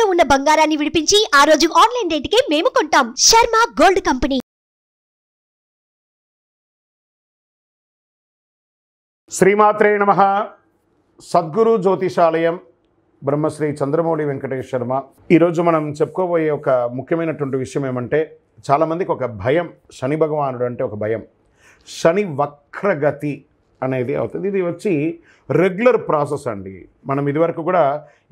తాకట్టులో ఉన్న బంగారాన్ని విడిపించి ఆ రోజు ఆన్లైన్ రేటుకే మేము కొంటాం. Sharma gold company. శ్రీమాత్రే నమః. సద్గురు జ్యోతిషాలయం బ్రహ్మశ్రీ చంద్రమౌళి వెంకటేష్ శర్మ. ఈరోజు మనం చెప్పుకోబోయే ఒక ముఖ్యమైనటువంటి విషయం ఏమంటే, చాలామందికి ఒక భయం, శని భగవానుడు అంటే ఒక భయం. శని వక్రగతి అనేది అవుతుంది. ఇది వచ్చి రెగ్యులర్ ప్రాసెస్ అండి. మనం ఇదివరకు కూడా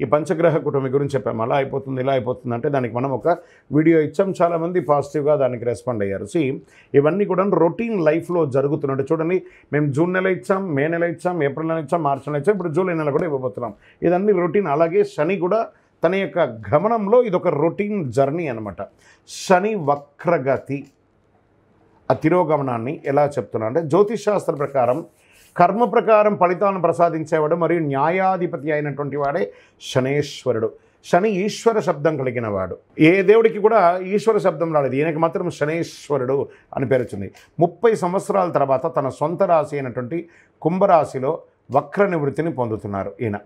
ఈ పంచగ్రహ కుటుంబం గురించి చెప్పాము. అలా అయిపోతుంది, ఇలా అయిపోతుంది అంటే దానికి మనం ఒక వీడియో ఇచ్చాం. చాలామంది పాజిటివ్గా దానికి రెస్పాండ్ అయ్యారు. ఇవన్నీ కూడా రొటీన్ లైఫ్లో జరుగుతున్నట్టు చూడండి. మేము జూన్ నెల ఇచ్చాం, మే నెల ఇచ్చాం, ఏప్రిల్ నెల ఇచ్చాం, మార్చి నెల ఇచ్చాం, ఇప్పుడు జూలై నెల కూడా ఇవ్వబోతున్నాం. ఇదన్నీ రొటీన్. అలాగే శని కూడా తన యొక్క గమనంలో ఇదొక రొటీన్ జర్నీ అనమాట. శని వక్రగతి ఆ తిరోగమనాన్ని ఎలా చెప్తున్నా అంటే, జ్యోతిషాస్త్ర ప్రకారం కర్మ ప్రకారం ఫలితాలను ప్రసాదించేవాడు మరియు న్యాయాధిపతి అయినటువంటి వాడే శనేశ్వరుడు. శని ఈశ్వర శబ్దం కలిగిన వాడు. ఏ దేవుడికి కూడా ఈశ్వర శబ్దం రాలేదు, ఈయనకి మాత్రం శనేశ్వరుడు అని పేరు వచ్చింది. 30 సంవత్సరాల తర్వాత తన సొంత రాశి అయినటువంటి కుంభరాశిలో వక్ర నివృత్తిని పొందుతున్నారు ఈయన.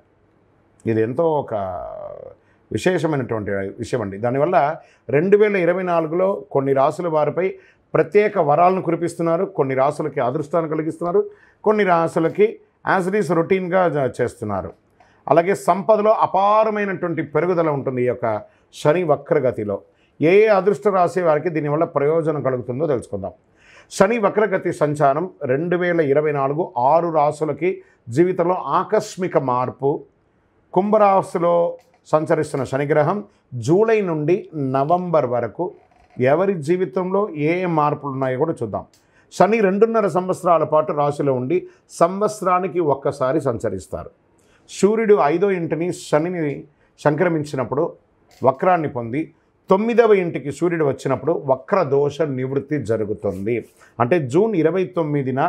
ఇది ఎంతో ఒక విశేషమైనటువంటి విషయం అండి. దానివల్ల 2024లో కొన్ని రాశుల వారిపై ప్రత్యేక వరాలను కురిపిస్తున్నారు. కొన్ని రాశులకి అదృష్టాన్ని కలిగిస్తున్నారు, కొన్ని రాశులకి యాజ్ ఇట్ ఈస్ రొటీన్గా చేస్తున్నారు. అలాగే సంపదలో అపారమైనటువంటి పెరుగుదల ఉంటుంది ఈ యొక్క శని వక్రగతిలో. ఏ అదృష్ట రాశి వారికి దీనివల్ల ప్రయోజనం కలుగుతుందో తెలుసుకుందాం. శని వక్రగతి సంచారం 2024 6 రాశులకి జీవితంలో ఆకస్మిక మార్పు. కుంభరాశిలో సంచరిస్తున్న శనిగ్రహం జూలై నుండి నవంబర్ వరకు ఎవరి జీవితంలో ఏ మార్పులు ఉన్నాయో కూడా చూద్దాం. శని 2.5 సంవత్సరాల పాటు రాశిలో ఉండి సంవత్సరానికి ఒక్కసారి సంచరిస్తారు. సూర్యుడు 5వ ఇంటిని శనిని సంక్రమించినప్పుడు వక్రాన్ని పొంది 9వ ఇంటికి సూర్యుడు వచ్చినప్పుడు వక్ర దోష నివృత్తి జరుగుతుంది. అంటే జూన్ 29న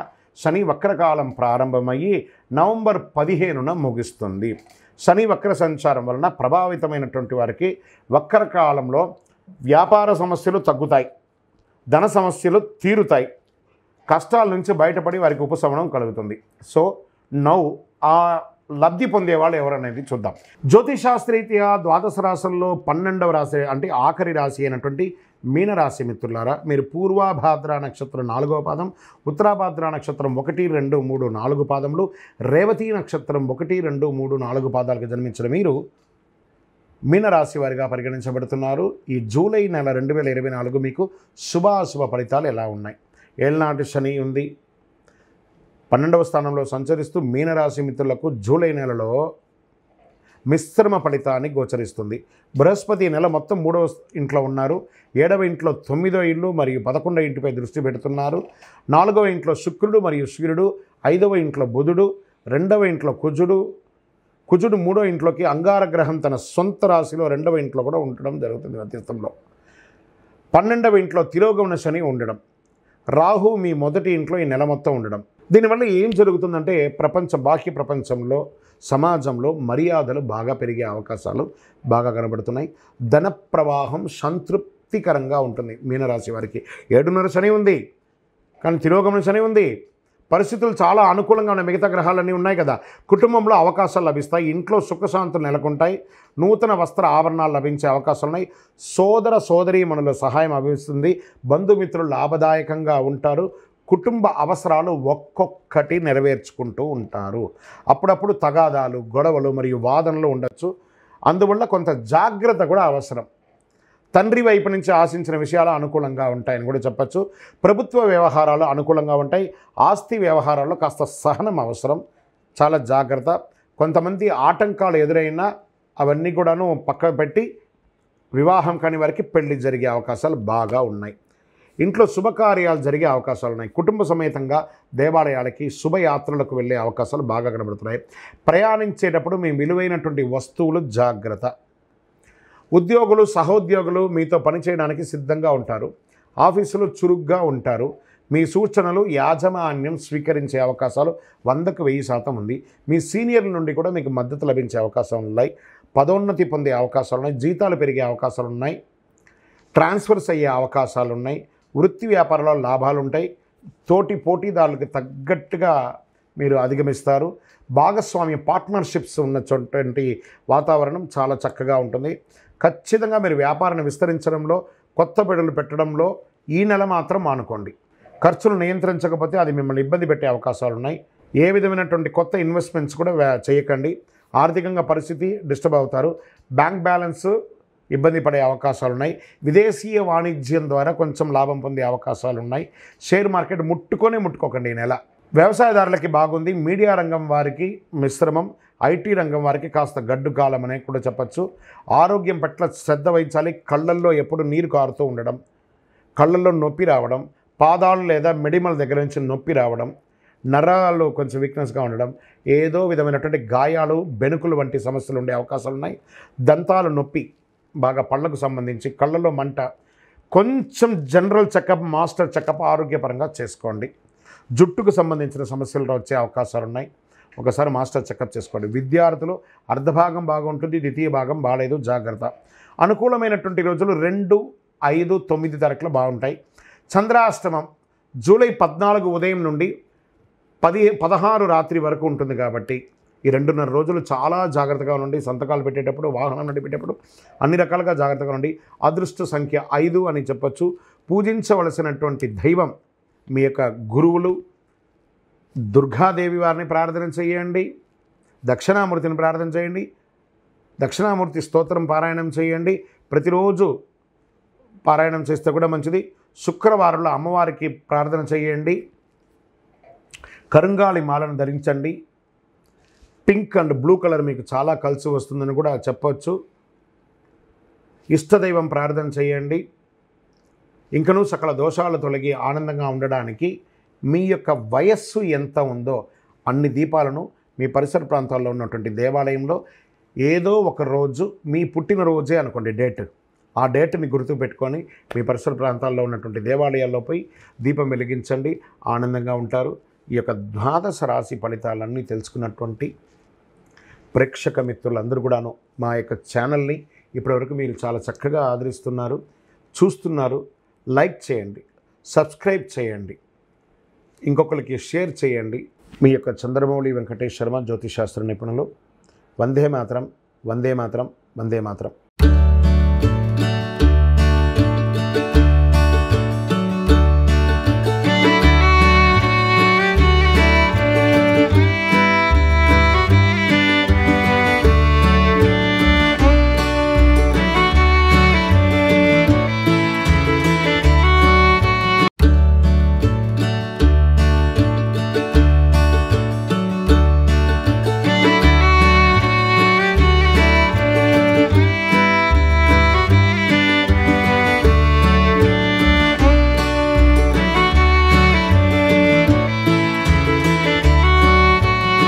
శని వక్రకాలం ప్రారంభమయ్యి నవంబర్ 15న ముగుస్తుంది. శని వక్ర సంచారం వలన ప్రభావితమైనటువంటి వారికి వక్రకాలంలో వ్యాపార సమస్యలు తగ్గుతాయి, ధన సమస్యలు తీరుతాయి, కష్టాల నుంచి బయటపడి వారికి ఉపశమనం కలుగుతుంది. సో నౌ ఆ లబ్ధి పొందేవాళ్ళు ఎవరనేది చూద్దాం. జ్యోతిషాస్త్రీత్యా ద్వాదశ రాశుల్లో 12వ రాశి అంటే ఆఖరి రాశి అయినటువంటి మీనరాశి మిత్రులారా, మీరు పూర్వాభాద్ర నక్షత్రం 4వ పాదం, ఉత్తరాభాద్ర నక్షత్రం 1, 2, 3, 4 పాదములు, రేవతి నక్షత్రం 1, 2, 3, 4 పాదాలకు జన్మించిన మీరు మీనరాశి వారిగా పరిగణించబడుతున్నారు. ఈ జూలై నెల 2024 మీకు శుభాశుభ ఫలితాలు ఎలా ఉన్నాయి? ఏళ్ళనాటి శని ఉంది, 12వ స్థానంలో సంచరిస్తూ మీనరాశి మిత్రులకు జూలై నెలలో మిశ్రమ ఫలితాన్ని గోచరిస్తుంది. బృహస్పతి నెల మొత్తం 3వ ఇంట్లో ఉన్నారు, 7వ ఇంట్లో 9వ ఇల్లు మరియు 11వ ఇంటిపై దృష్టి పెడుతున్నారు. 4వ ఇంట్లో శుక్రుడు మరియు సూర్యుడు, 5వ ఇంట్లో బుధుడు, 2వ ఇంట్లో కుజుడు 3వ ఇంట్లోకి అంగారగ్రహం తన సొంత రాశిలో 2వ ఇంట్లో కూడా ఉండడం జరుగుతుంది మధ్యస్థంలో. 12వ ఇంట్లో తిరోగమన శని ఉండడం, రాహు మీ మొదటి ఇంట్లో ఈ నెల మొత్తం ఉండడం. దీనివల్ల ఏం జరుగుతుందంటే బాహ్య ప్రపంచంలో సమాజంలో మర్యాదలు బాగా పెరిగే అవకాశాలు బాగా కనబడుతున్నాయి. ధన ప్రవాహం సంతృప్తికరంగా ఉంటుంది మీనరాశి వారికి. 7.5 శని ఉంది, కానీ తిరోగమన శని ఉంది. పరిస్థితులు చాలా అనుకూలంగా ఉన్నాయి. మిగతా గ్రహాలన్నీ ఉన్నాయి కదా. కుటుంబంలో అవకాశాలు లభిస్తాయి, ఇంట్లో సుఖశాంతులు నెలకొంటాయి, నూతన వస్త్ర ఆభరణాలు లభించే అవకాశాలు ఉన్నాయి. సోదర సోదరీమణుల సహాయం లభిస్తుంది, బంధుమిత్రులు లాభదాయకంగా ఉంటారు, కుటుంబ అవసరాలు ఒక్కొక్కటి నెరవేర్చుకుంటూ ఉంటారు. అప్పుడప్పుడు తగాదాలు, గొడవలు మరియు వాదనలు ఉండొచ్చు. అందువల్ల కొంత జాగ్రత్త కూడా అవసరం. తండ్రి వైపు నుంచి ఆశించిన విషయాలు అనుకూలంగా ఉంటాయని కూడా చెప్పచ్చు. ప్రభుత్వ వ్యవహారాలు అనుకూలంగా ఉంటాయి. ఆస్తి వ్యవహారాల్లో కాస్త సహనం అవసరం, చాలా జాగ్రత్త. కొంతమంది ఆటంకాలు ఎదురైనా అవన్నీ కూడాను పక్కకు పెట్టి వివాహం కాని వారికి పెళ్లి జరిగే అవకాశాలు బాగా ఉన్నాయి. ఇంట్లో శుభకార్యాలు జరిగే అవకాశాలు ఉన్నాయి. కుటుంబ సమేతంగా దేవాలయాలకి శుభయాత్రలకు వెళ్ళే అవకాశాలు బాగా కనబడుతున్నాయి. ప్రయాణించేటప్పుడు మీ విలువైనటువంటి వస్తువులు జాగ్రత్త. ఉద్యోగులు సహోద్యోగులు మీతో పనిచేయడానికి సిద్ధంగా ఉంటారు. ఆఫీసులో చురుగ్గా ఉంటారు. మీ సూచనలు యాజమాన్యం స్వీకరించే అవకాశాలు 100కు 1000% ఉంది. మీ సీనియర్ల నుండి కూడా మీకు మద్దతు లభించే అవకాశాలు ఉన్నాయి. పదోన్నతి పొందే అవకాశాలు ఉన్నాయి. జీతాలు పెరిగే అవకాశాలు ఉన్నాయి. ట్రాన్స్ఫర్స్ అయ్యే అవకాశాలు ఉన్నాయి. వృత్తి వ్యాపారాల్లో లాభాలు ఉంటాయి. తోటి పోటీదారులకు తగ్గట్టుగా మీరు అధిగమిస్తారు. భాగస్వామ్య పార్ట్నర్షిప్స్ ఉన్నటువంటి వాతావరణం చాలా చక్కగా ఉంటుంది. ఖచ్చితంగా మీరు వ్యాపారాన్ని విస్తరించడంలో, కొత్త పెడులు పెట్టడంలో ఈ నెల మాత్రం మానుకోండి. ఖర్చులు నియంత్రించకపోతే అది మిమ్మల్ని ఇబ్బంది పెట్టే అవకాశాలు ఉన్నాయి. ఏ విధమైనటువంటి కొత్త ఇన్వెస్ట్మెంట్స్ కూడా చేయకండి. ఆర్థికంగా పరిస్థితి డిస్టర్బ్ అవుతారు. బ్యాంక్ బ్యాలెన్స్ ఇబ్బంది పడే అవకాశాలు ఉన్నాయి. విదేశీయ వాణిజ్యం ద్వారా కొంచెం లాభం పొందే అవకాశాలు ఉన్నాయి. షేర్ మార్కెట్ ముట్టుకోకండి ఈ నెల. వ్యవసాయదారులకి బాగుంది. మీడియా రంగం వారికి మిశ్రమం. ఐటీ రంగం వారికి కాస్త గడ్డు కాలం అనే కూడా చెప్పచ్చు. ఆరోగ్యం పట్ల శ్రద్ధ వహించాలి. కళ్ళల్లో ఎప్పుడు నీరు కారుతూ ఉండడం, కళ్ళల్లో నొప్పి రావడం, పాదాలు లేదా మెడిమల దగ్గర నుంచి నొప్పి రావడం, నరాలు కొంచెం వీక్నెస్గా ఉండడం, ఏదో విధమైనటువంటి గాయాలు, బెణుకులు వంటి సమస్యలు ఉండే అవకాశాలు ఉన్నాయి. దంతాలు నొప్పి, బాగా పళ్ళకు సంబంధించి, కళ్ళలో మంట, కొంచెం జనరల్ చెకప్, మాస్టర్ చెకప్ ఆరోగ్యపరంగా చేసుకోండి. జుట్టుకు సంబంధించిన సమస్యలు వచ్చే అవకాశాలు ఉన్నాయి. ఒకసారి మాస్టర్ చెకప్ చేసుకోండి. విద్యార్థులు అర్ధభాగం బాగుంటుంది, ద్వితీయ భాగం బాగాలేదు, జాగ్రత్త. అనుకూలమైనటువంటి రోజులు 2, 5, 9 తారీఖులు బాగుంటాయి. చంద్రాష్టమం జూలై 14 ఉదయం నుండి 16 రాత్రి వరకు ఉంటుంది కాబట్టి ఈ 2.5 రోజులు చాలా జాగ్రత్తగా ఉండండి. సంతకాలు పెట్టేటప్పుడు, వాహనం నడిపేటప్పుడు అన్ని రకాలుగా జాగ్రత్తగా ఉండండి. అదృష్ట సంఖ్య 5 అని చెప్పచ్చు. పూజించవలసినటువంటి దైవం మీ యొక్క గురువులు. దుర్గాదేవి వారిని ప్రార్థన చేయండి. దక్షిణామూర్తిని ప్రార్థన చేయండి. దక్షిణామూర్తి స్తోత్రం పారాయణం చేయండి. ప్రతిరోజు పారాయణం చేస్తే కూడా మంచిది. శుక్రవారంలో అమ్మవారికి ప్రార్థన చేయండి. కరుంగాళి మాలను ధరించండి. పింక్ అండ్ బ్లూ కలర్ మీకు చాలా కలిసి వస్తుందని కూడా చెప్పవచ్చు. ఇష్టదైవం ప్రార్థన చేయండి. ఇంకనూ సకల దోషాలు తొలగి ఆనందంగా ఉండడానికి మీ యొక్క వయస్సు ఎంత ఉందో అన్ని దీపాలను మీ పరిసర ప్రాంతాల్లో ఉన్నటువంటి దేవాలయంలో ఏదో ఒక రోజు, మీ పుట్టినరోజే అనుకోండి డేట్, ఆ డేట్ని గుర్తుపెట్టుకొని మీ పరిసర ప్రాంతాల్లో ఉన్నటువంటి దేవాలయాల్లో పోయి దీపం వెలిగించండి. ఆనందంగా ఉంటారు. ఈ యొక్క ద్వాదశ రాశి ఫలితాలన్నీ తెలుసుకున్నటువంటి ప్రేక్షక మిత్రులందరూ కూడాను మా యొక్క ఛానల్ని ఇప్పటివరకు మీరు చాలా చక్కగా ఆదరిస్తున్నారు, చూస్తున్నారు. లైక్ చేయండి, సబ్స్క్రైబ్ చేయండి, ఇంకొకరికి షేర్ చేయండి. మీ యొక్క చంద్రమౌళి వెంకటేష్ శర్మ జ్యోతిష్ శాస్త్ర నిపుణులు. వందే మాతరం, వందే మాతరం, వందే మాతరం.